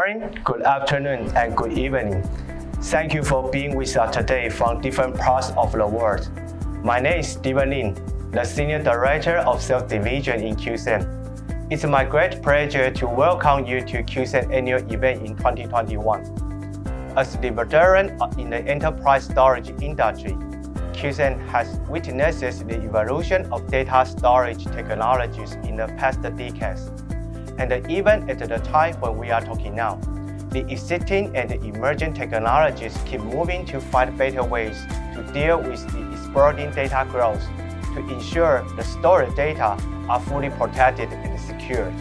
morning, good afternoon, and good evening. Thank you for being with us today from different parts of the world. My name is Steven Lin, the Senior Director of Sales Division in QSAN. It's my great pleasure to welcome you to QSAN annual event in 2021. As the veteran in the enterprise storage industry, QSAN has witnessed the evolution of data storage technologies in the past decades. And even at the time when we are talking now, the existing and emerging technologies keep moving to find better ways to deal with the exploding data growth to ensure the stored data are fully protected and secured.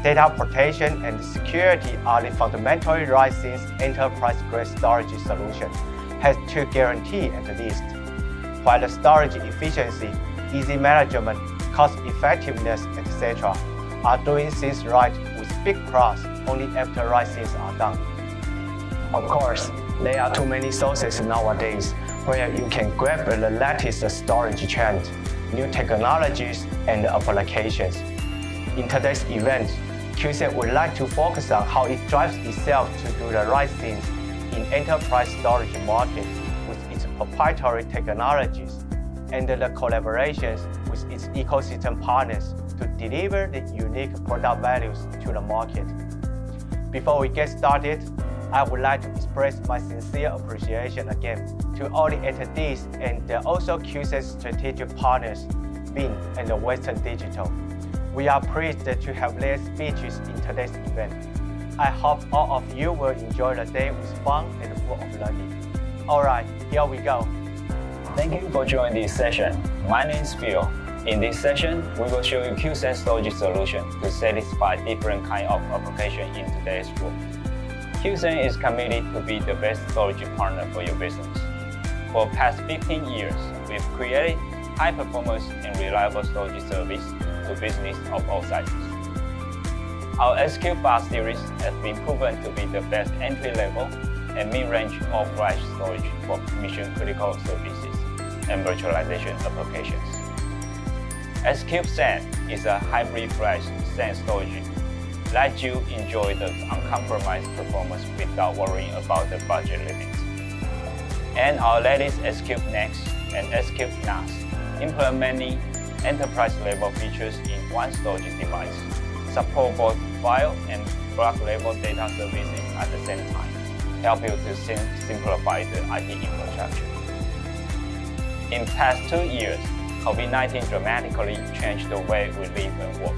Data protection and security are the fundamental right since enterprise-grade storage solution has to guarantee at least, while the storage efficiency, easy management, cost effectiveness, etc. are doing things right with big plus only after right things are done. Of course, there are too many sources nowadays where you can grab the latest storage trend, new technologies, and applications. In today's event, QSAN would like to focus on how it drives itself to do the right things in enterprise storage market with its proprietary technologies and the collaborations with its ecosystem partners to deliver the unique product values to the market. Before we get started, I would like to express my sincere appreciation again to all the attendees and also QSAN's strategic partners, Beam and Western Digital. We are pleased to have their speeches in today's event. I hope all of you will enjoy the day with fun and full of learning. Alright, here we go. Thank you for joining this session. My name is Phil. In this session, we will show you QSAN storage solution to satisfy different kinds of applications in today's world. QSAN is committed to be the best storage partner for your business. For the past 15 years, we've created high-performance and reliable storage service to business of all sizes. Our SQ5 series has been proven to be the best entry-level and mid-range all-flash storage for mission-critical services and virtualization applications. QSAN is a hybrid flash SAN storage that you enjoy the uncompromised performance without worrying about the budget limits. And our latest Next and NAS implement many enterprise-level features in one storage device, support both file and block-level data services at the same time, help you to simplify the IT infrastructure. In past 2 years, COVID-19 dramatically changed the way we live and work,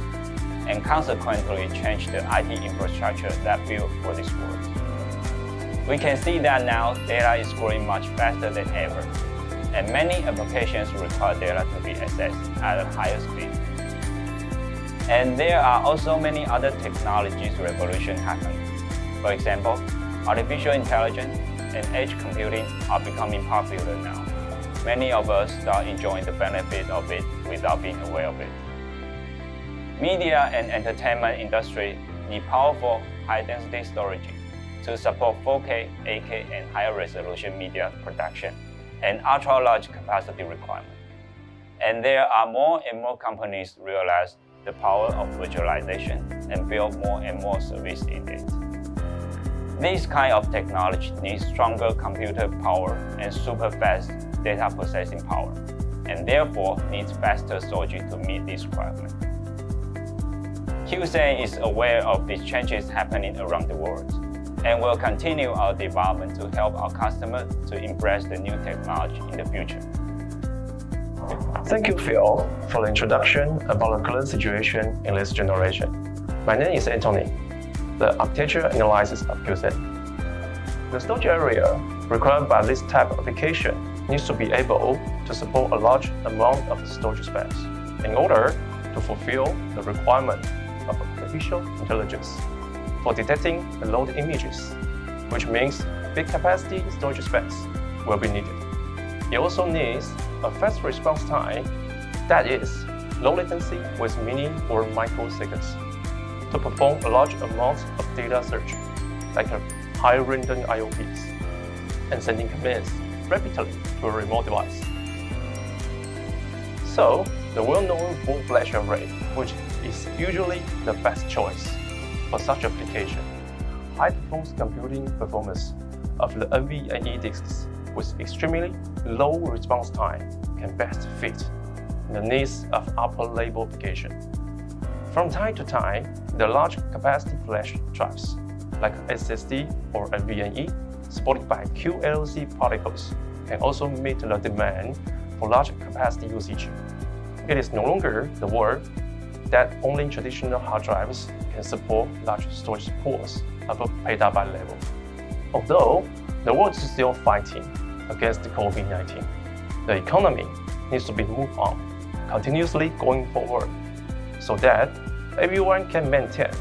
and consequently changed the IT infrastructure that built for this world. We can see that now data is growing much faster than ever, and many applications require data to be accessed at a higher speed. And there are also many other technologies revolution happening. For example, artificial intelligence and edge computing are becoming popular now. Many of us start enjoying the benefit of it without being aware of it. Media and entertainment industry need powerful, high-density storage to support 4K, 8K, and higher resolution media production and ultra-large capacity requirement. And there are more and more companies realize the power of virtualization and build more and more service in it. This kind of technology needs stronger computer power and super fast data processing power, and therefore needs faster storage to meet this requirement. QSAN is aware of these changes happening around the world, and will continue our development to help our customers to embrace the new technology in the future. Thank you, Phil, for the introduction about the current situation in this generation. My name is Anthony, the architecture analysis of QSAN. The storage area required by this type of application needs to be able to support a large amount of storage space in order to fulfill the requirement of artificial intelligence for detecting the load images, which means big capacity storage space will be needed. It also needs a fast response time, that is, low latency with milli or microseconds, to perform a large amount of data search, like a high random IOPs, and sending commands rapidly to a remote device. So, the well-known full flash array, which is usually the best choice for such application, high-performance computing performance of the NVMe disks with extremely low response time can best fit the needs of upper-level application. From time to time, the large capacity flash drives, like SSD or NVMe, supported by QLC protocols, can also meet the demand for large capacity usage. It is no longer the world that only traditional hard drives can support large storage pools above petabyte level. Although the world is still fighting against the COVID-19, the economy needs to be moved on, continuously going forward, so that everyone can maintain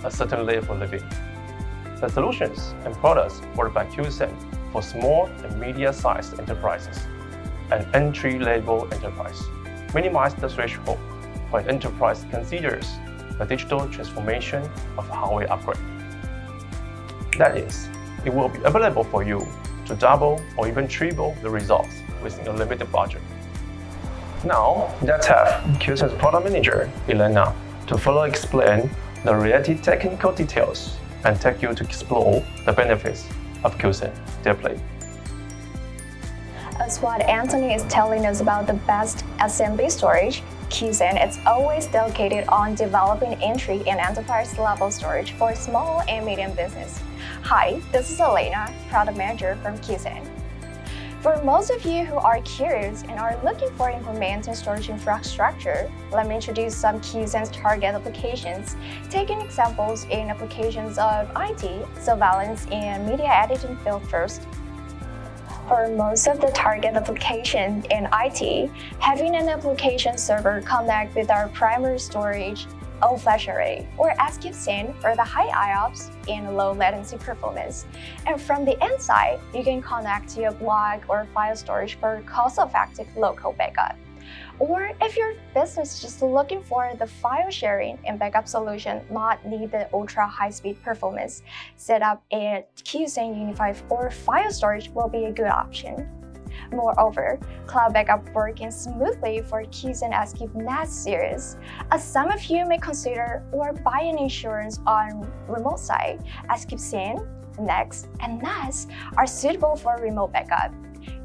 a certain level of living. The solutions and products offered by QSAN for small and medium-sized enterprises and entry-level enterprise minimize the threshold when enterprise considers the digital transformation of hardware upgrade. That is, it will be available for you to double or even triple the results within a limited budget. Now, let's have QSAN's product manager, Elena, to further explain the related technical details and take you to explore the benefits of QSAN display. As what Anthony is telling us about the best SMB storage, QSAN is always dedicated on developing entry and enterprise-level storage for small and medium business. Hi, this is Elena, product manager from QSAN. For most of you who are curious and are looking for implementing storage infrastructure, let me introduce some QSAN's target applications, taking examples in applications of IT, surveillance, and media editing field first. For most of the target applications in IT, having an application server connect with our primary storage, all-flash array, or QSAN for the high IOPS and low latency performance. And from the inside, you can connect to a block or file storage for cost-effective local backup. Or if your business is just looking for the file sharing and backup solution, not need the ultra high-speed performance, set up a QSAN Unified or file storage will be a good option. Moreover, cloud backup working smoothly for QSAN NAS series. As some of you may consider or buy an insurance on remote side, QSAN, Next, and NAS are suitable for remote backup.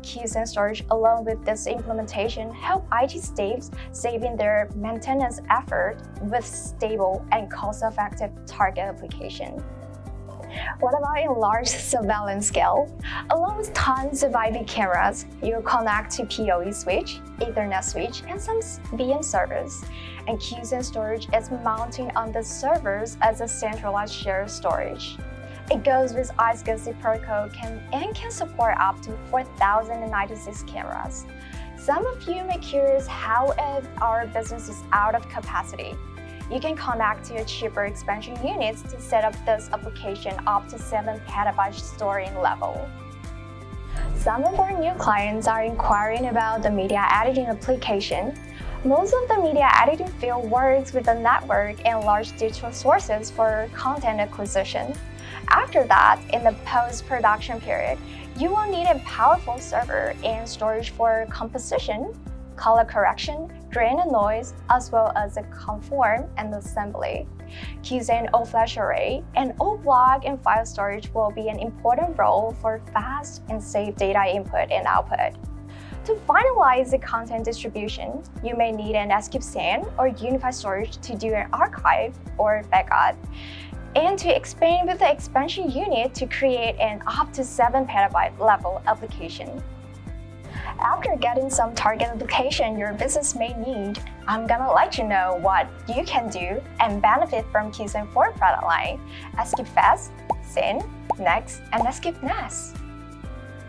QSAN storage along with this implementation help IT staffs saving their maintenance effort with stable and cost-effective target application. What about in large surveillance scale? Along with tons of IP cameras, you connect to PoE switch, Ethernet switch, and some VM servers. And QSAN storage is mounting on the servers as a centralized shared storage. It goes with QSAN protocol and can support up to 4,096 cameras. Some of you may be curious how if our business is out of capacity. You can connect to your cheaper expansion units to set up this application up to 7 petabyte storing level. Some of our new clients are inquiring about the media editing application. Most of the media editing field works with the network and large digital sources for content acquisition. After that, in the post-production period, you will need a powerful server and storage for composition, color correction, drain and noise, as well as the conform and assembly. QSAN all-flash array and all-block and file storage will be an important role for fast and safe data input and output. To finalize the content distribution, you may need an QSAN or unified storage to do an archive or backup, and to expand with the expansion unit to create an up to 7 petabyte level application. After getting some target application your business may need, I'm gonna let you know what you can do and benefit from QSAN 4 product line, QFast, SAN, Next, and NAS.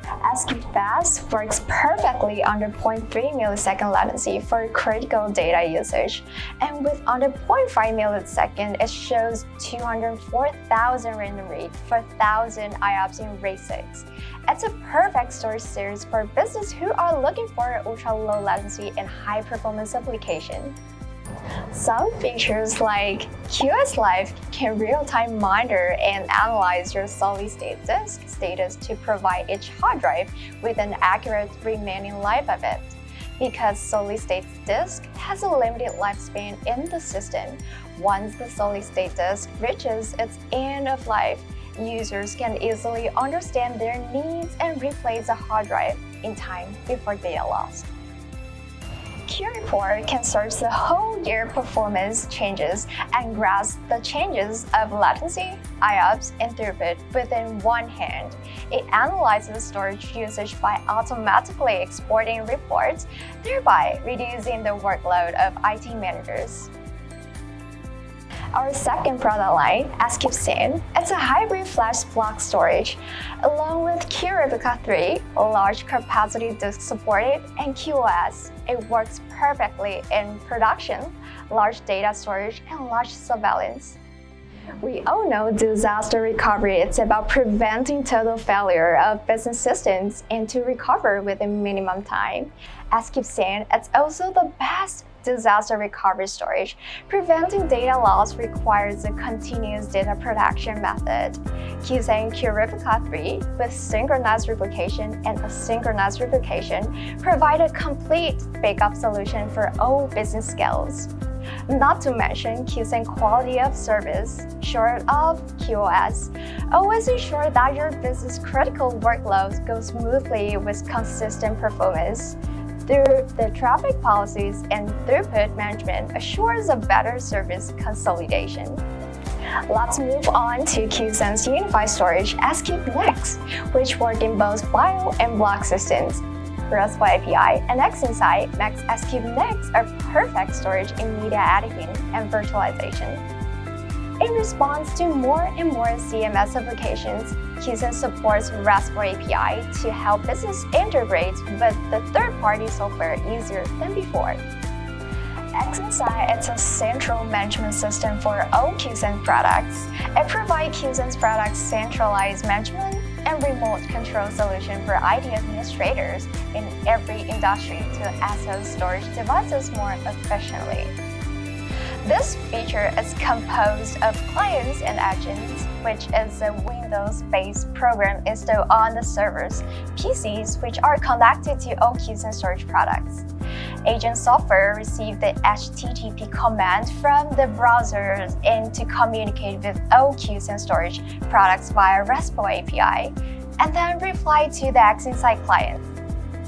QFast works perfectly under 0.3 millisecond latency for critical data usage, and with under 0.5 millisecond, it shows 204,000 random read for 1,000 IOPS in RAID 6. It's a perfect storage series for businesses who are looking for ultra-low latency and high-performance application. Some features like QS Live can real-time monitor and analyze your solid-state disk status to provide each hard drive with an accurate remaining life of it. Because solid-state disk has a limited lifespan in the system, once the solid-state disk reaches its end of life, users can easily understand their needs and replace the hard drive in time before data loss. QReport can search the whole year performance changes and grasp the changes of latency, IOPS, and throughput within one hand. It analyzes storage usage by automatically exporting reports, thereby reducing the workload of IT managers. Our second product line, QSAN, it's a hybrid flash block storage. Along with QReplica 3, large capacity disk supported, and QoS, it works perfectly in production, large data storage, and large surveillance. We all know disaster recovery is about preventing total failure of business systems and to recover within minimum time. QSAN is also the best disaster recovery storage. Preventing data loss requires a continuous data production method. QSAN QReplica 3 with synchronized replication and asynchronous replication provide a complete backup solution for all business scales. Not to mention QSAN quality of service, short of QoS. Always ensure that your business critical workloads go smoothly with consistent performance. Through the traffic policies and throughput management assures a better service consolidation. Let's move on to QSAN's unified storage Next, which work in both file and block systems. RESTful API and XInsight makes Next a perfect storage in media editing and virtualization. In response to more and more CMS applications, QSAN supports RESTful API to help business integrate with the third-party software easier than before. XInsight is a central management system for all QSAN products. It provides QSAN's products centralized management and remote control solution for IT administrators in every industry to access storage devices more efficiently. This feature is composed of clients and agents, which is a Windows-based program installed on the servers, PCs, which are connected to all QSAN storage products. Agent software receives the HTTP command from the browser and to communicate with all QSAN storage products via RESTful API, and then reply to the XInsight client.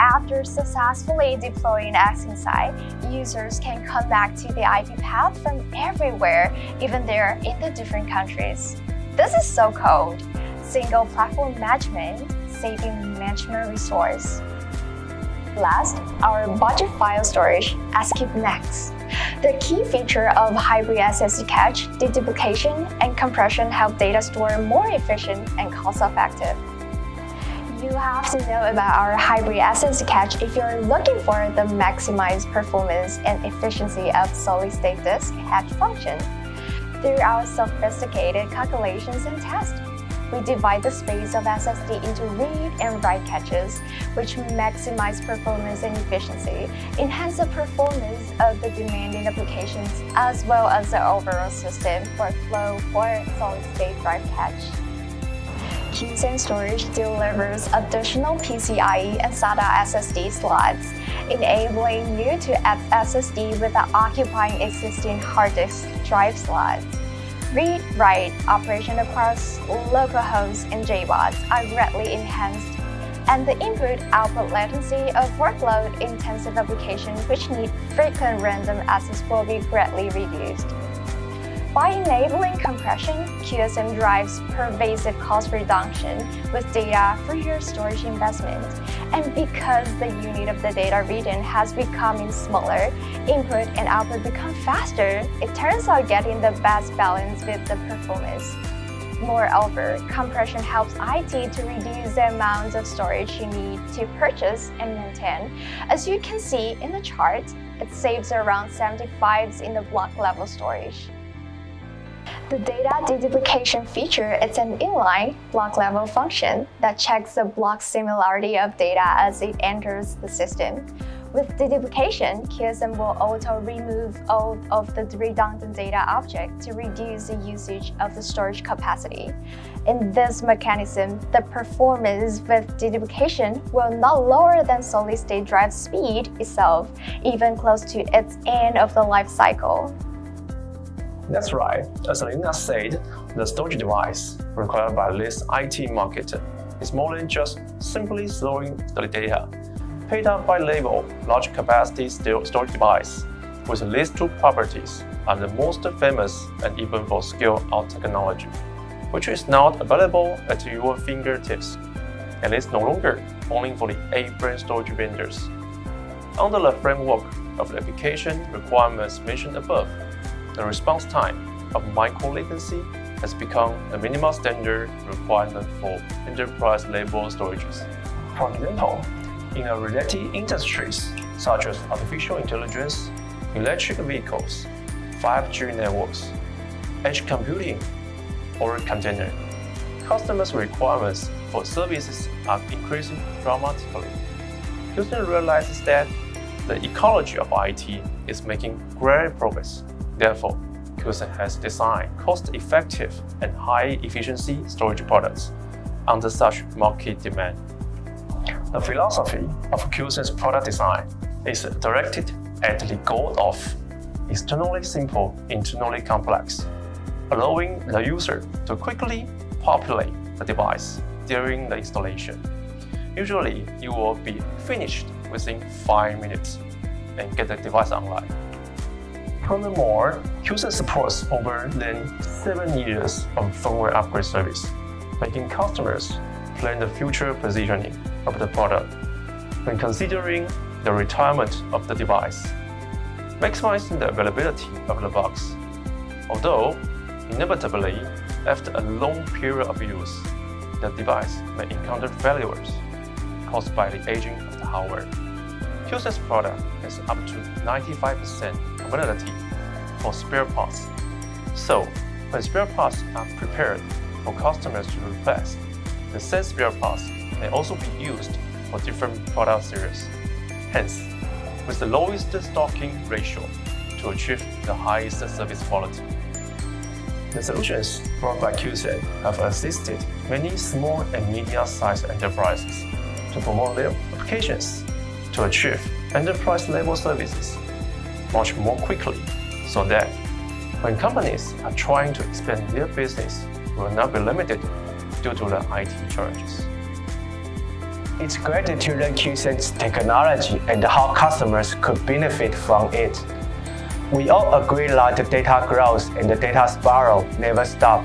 After successfully deploying XInsight, users can connect to the IP path from everywhere, even they're in the different countries. This is so cool. Single platform management, saving management resource. Last, our budget file storage, Next. The key feature of hybrid SSD cache, deduplication, and compression help data store more efficient and cost-effective. You have to know about our hybrid SSD cache if you're looking for the maximized performance and efficiency of solid-state disk cache function. Through our sophisticated calculations and tests, we divide the space of SSD into read and write caches, which maximize performance and efficiency, enhance the performance of the demanding applications, as well as the overall system workflow for solid-state drive cache. QSAN Storage delivers additional PCIe and SATA SSD slots, enabling you to add SSD without occupying existing hard disk drive slots. Read-write operation across localhost and JBODs are greatly enhanced, and the input-output latency of workload-intensive applications which need frequent random access will be greatly reduced. By enabling compression, QSAN drives pervasive cost reduction with data-freer storage investment. And because the unit of the data read-in has become smaller, input and output become faster, it turns out getting the best balance with the performance. Moreover, compression helps IT to reduce the amount of storage you need to purchase and maintain. As you can see in the chart, it saves around 75 in the block-level storage. The data deduplication feature is an inline block-level function that checks the block similarity of data as it enters the system. With deduplication, QSAN will auto-remove all of the redundant data objects to reduce the usage of the storage capacity. In this mechanism, the performance with deduplication will not lower than solid-state drive speed itself, even close to its end of the life cycle. That's right. As Lena said, The storage device required by this IT market is more than just simply storing the data. Petabyte-level large capacity storage device with these two properties are the most famous and even for scale-out technology, which is now available at your fingertips, and is no longer only for the A-brand storage vendors. Under the framework of the application requirements mentioned above, the response time of micro-latency has become a minimal standard requirement for enterprise-level storages. For example, in related industries such as artificial intelligence, electric vehicles, 5G networks, edge computing, or container, customers' requirements for services are increasing dramatically. QSAN realizes that the ecology of IT is making great progress. Therefore, QSAN has designed cost-effective and high-efficiency storage products under such market demand. The philosophy of QSAN's product design is directed at the goal of externally simple, internally complex, allowing the user to quickly populate the device during the installation. Usually, you will be finished within 5 minutes and get the device online. Furthermore, QSAN supports over than 7 years of firmware upgrade service, making customers plan the future positioning of the product when considering the retirement of the device, maximizing the availability of the box. Although, inevitably, after a long period of use, the device may encounter failures caused by the aging of the hardware. QSAN's product has up to 95% compatibility for spare parts. So, when spare parts are prepared for customers to request, the same spare parts may also be used for different product series. Hence, with the lowest stocking ratio to achieve the highest service quality. The solutions brought by QSAN have assisted many small and medium-sized enterprises to promote their applications to achieve enterprise-level services much more quickly, so that when companies are trying to expand their business, will not be limited due to the IT challenges. It's great to learn QSAN's technology and how customers could benefit from it. We all agree that the data growth and the data spiral never stop.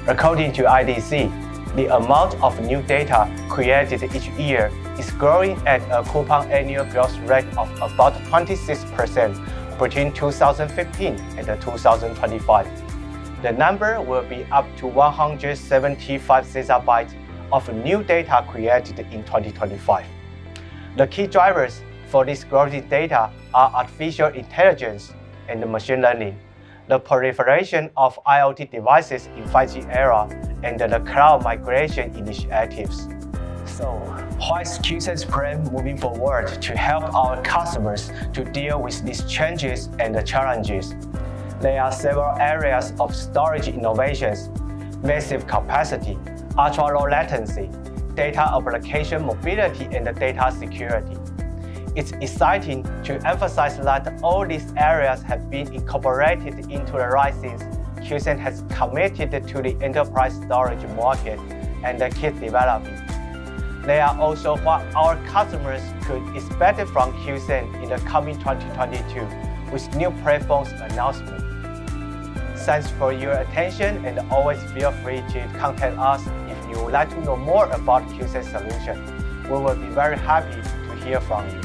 According to IDC, the amount of new data created each year is growing at a compound annual growth rate of about 26% between 2015 and 2025. The number will be up to 175 zettabytes of new data created in 2025. The key drivers for this growing data are artificial intelligence and machine learning, the proliferation of IoT devices in 5G era, and the cloud migration initiatives. So, what is QSAN's plan moving forward to help our customers to deal with these changes and challenges? There are several areas of storage innovations: massive capacity, ultra-low latency, data application mobility, and data security. It's exciting to emphasize that all these areas have been incorporated into the right since QSAN has committed to the enterprise storage market and keep developing. They are also what our customers could expect from QSAN in the coming 2022 with new platforms announcement. Thanks for your attention, and always feel free to contact us if you would like to know more about QSAN solution. We will be very happy to hear from you.